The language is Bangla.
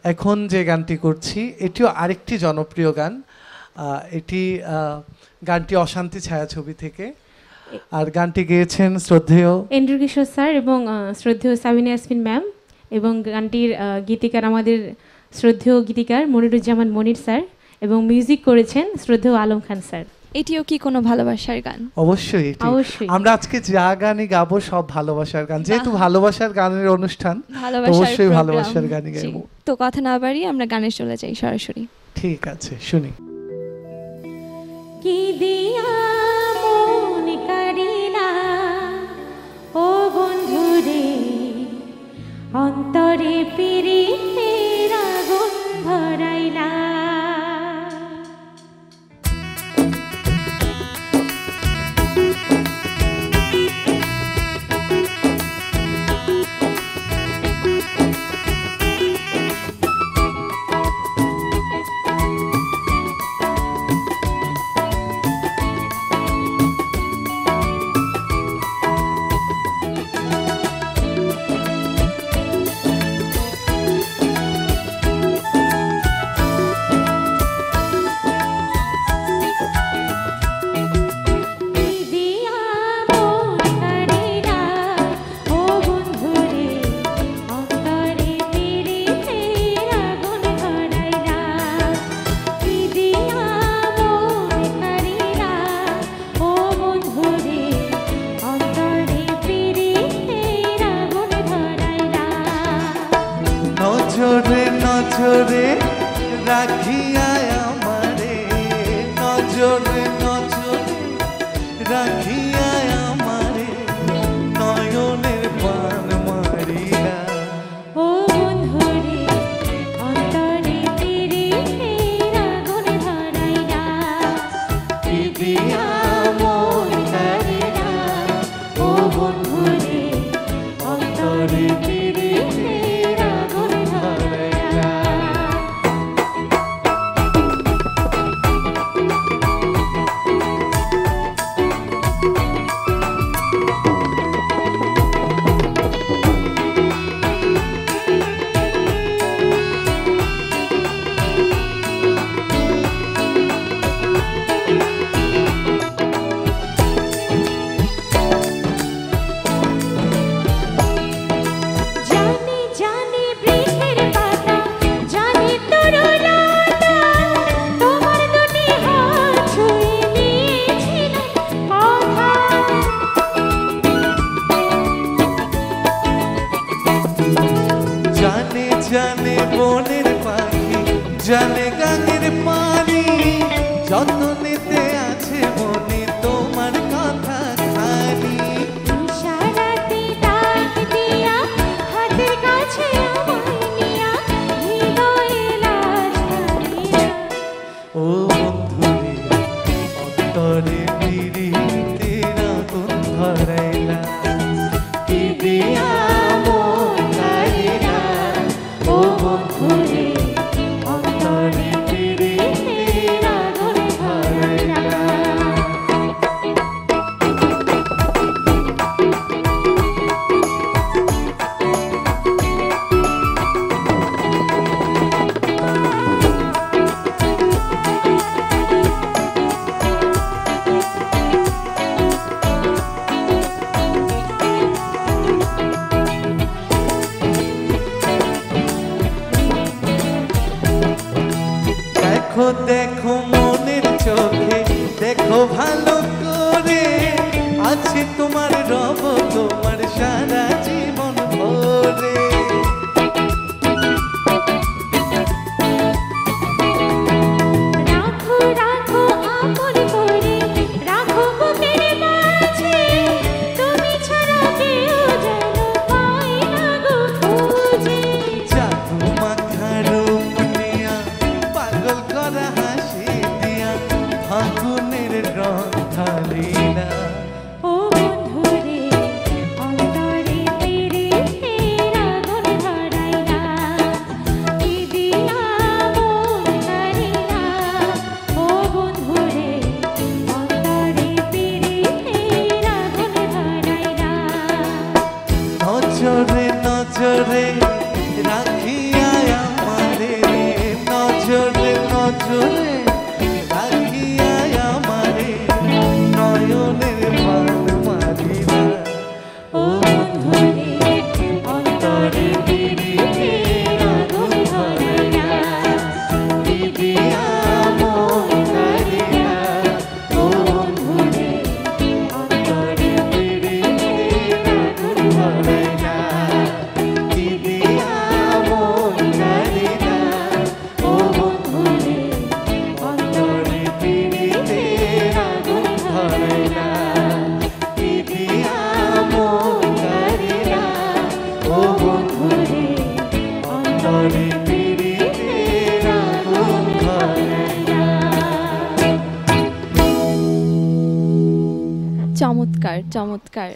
এখন যে গানটি করছি এটিও আরেকটি জনপ্রিয় গান। এটি গানটি অশান্তি ছায়াছবি থেকে, আর গানটি গেয়েছেন শ্রদ্ধেয় এন্ড্রু কিশোর স্যার এবং শ্রদ্ধেয় সাবিনা ইয়াসমিন ম্যাম, এবং গানটির গীতিকার আমাদের শ্রদ্ধেয় গীতিকার মনিরুজ্জামান মনির স্যার, এবং মিউজিক করেছেন শ্রদ্ধেয় আলম খান স্যার। এটিও কি কোনো ভালোবাসার গান? অবশ্যই, আমরা আজকে যা গানই গাবো সব ভালোবাসার গান, যেহেতু ভালোবাসার গানের অনুষ্ঠান, অবশ্যই ভালোবাসার গানই গাইবো। তো কথা না বাড়িয়ে আমরা গানে চলে যাই সরাসরি। ঠিক আছে, শুনি। কি দিয়া মন কারিলা ও বন্ধুরে, অন্তরে পিরিতের আগুন ধরাইলা। নজরে নজরে রাখিয়া আমারে, নজরে নজরে রাখিয়া আমারে, নয়নের বান মারিয়া। ও বন্ধুরে অন্তরে পিরিতের আগুন ধরাইলা। কি দিয়া মন কারিলা ও বন্ধুরে, অন্তরে পিরিতের আগুন ধরাইলা। জানি জানি বৃক্ষের পাতা, জানি তরুলতা, তোমার দুটি হাত ছুঁয়ে নিয়েছিলেন কথা। জানে জানে বনের পাখি, জানে গাঙের পানি, যতনেতে আছে মনে তোমার কথা খানি। ইশারাতে ডাক দিয়া হাতের কাছে আমায় নিয়া, হৃদয়ে লাজ হারিয়া। ও বন্ধুরে অন্তরে পিরিতের আগুন ধরাইলা। কি দিয়া মন কারিলা ও বন্ধুরে, অন্তরে পিরিতের আগুন ধরাইলা। দেখো দেখো মনের চোখে, দেখো ভালো করে, আছে তোমার রব তোমার সারা জীবন ভরে। রাখো রাখো আপন করে, রাখো বুকের মাঝে, তুমি ছাড়া কেউ যেন পায় না গো খুঁজে। জাদু মাখা রূপ নিয়া, পাগল করা হাসি দিয়া, ফাগুনের রং চমৎকার।